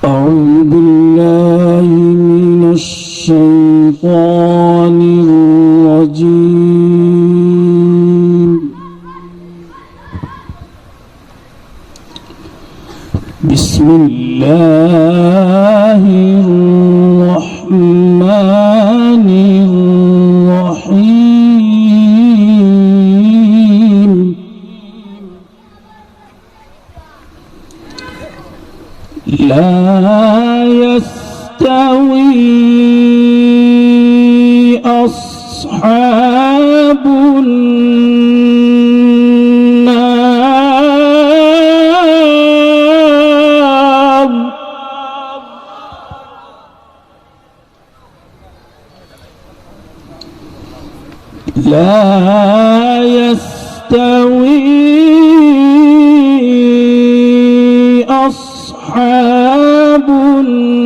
أعوذ بالله من الشيطان الرجيم. بسم الله الرحمن الرحيم. لا يستوي أصحاب النار لا يستوي أصحاب النار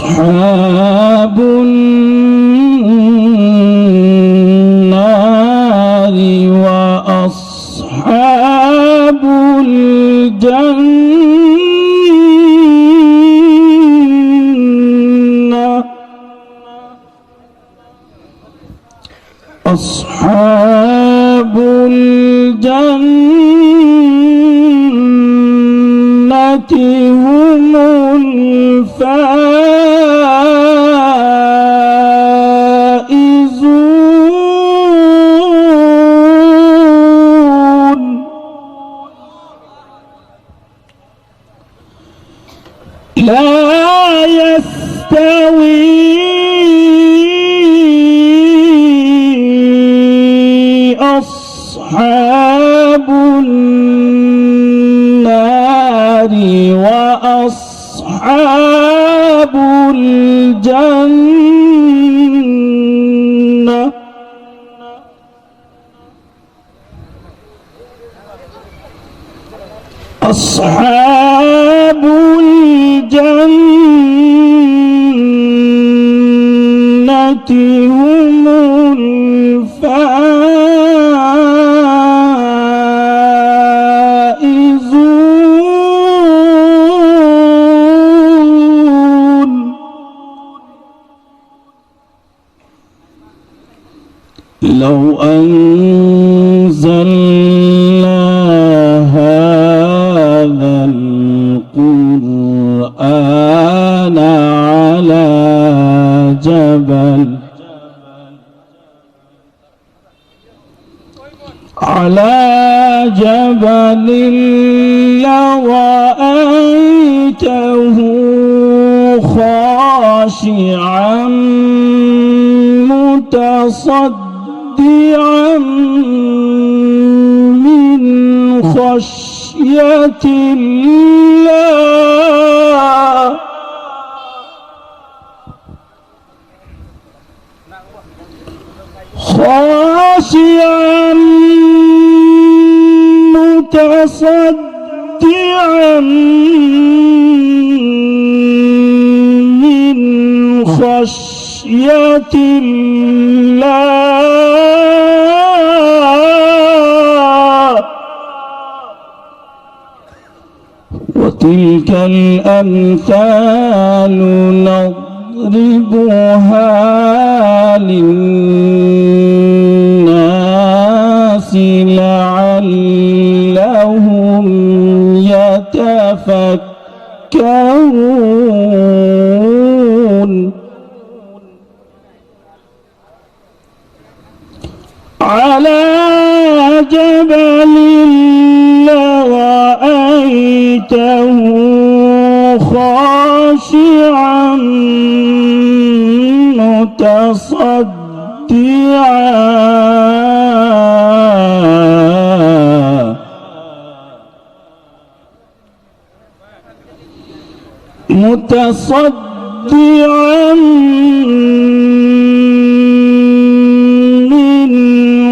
أصحاب النار وأصحاب الجنة أصحاب الجنة هم الفائزون. لا يستوي أصحاب النار وأصحاب الجنة أصحاب الجنة هم الفائزون. لو أنزلنا هذا القرآن على جبل لرأيته خاشعا متصدعا من خشية الله. خاشعا متصدعا من خشية الله. وتلك الأمثال نضربها للناس لعلهم يتفكرون. على جبل لرأيته خاشعا متصدعا من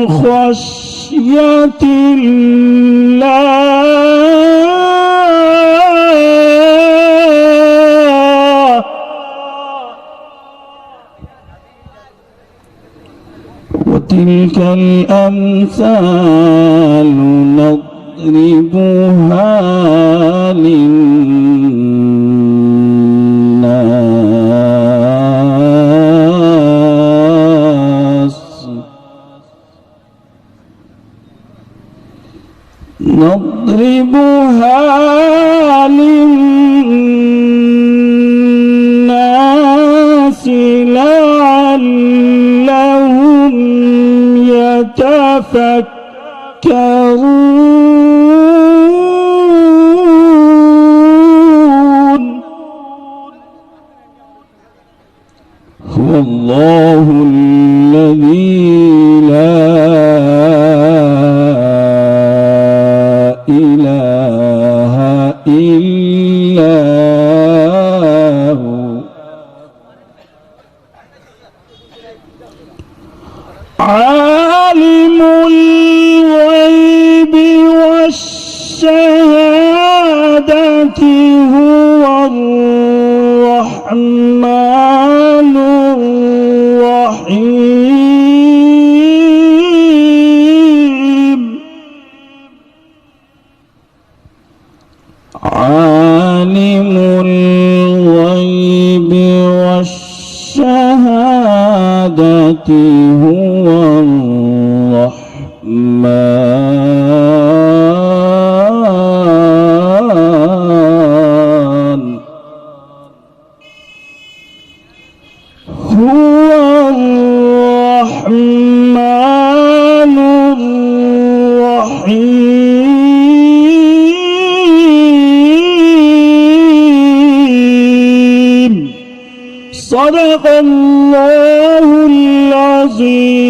خشية الله. وتلك الأمثال نضربها للناس لعلهم يتفكرون. هو الله الذي لا إله إلا هو عالم الغيب والشهادة هو الرحمن الرحيم. عالم الغيب والشهادة هو الرحمن الرحيم. صدق الله العظيم.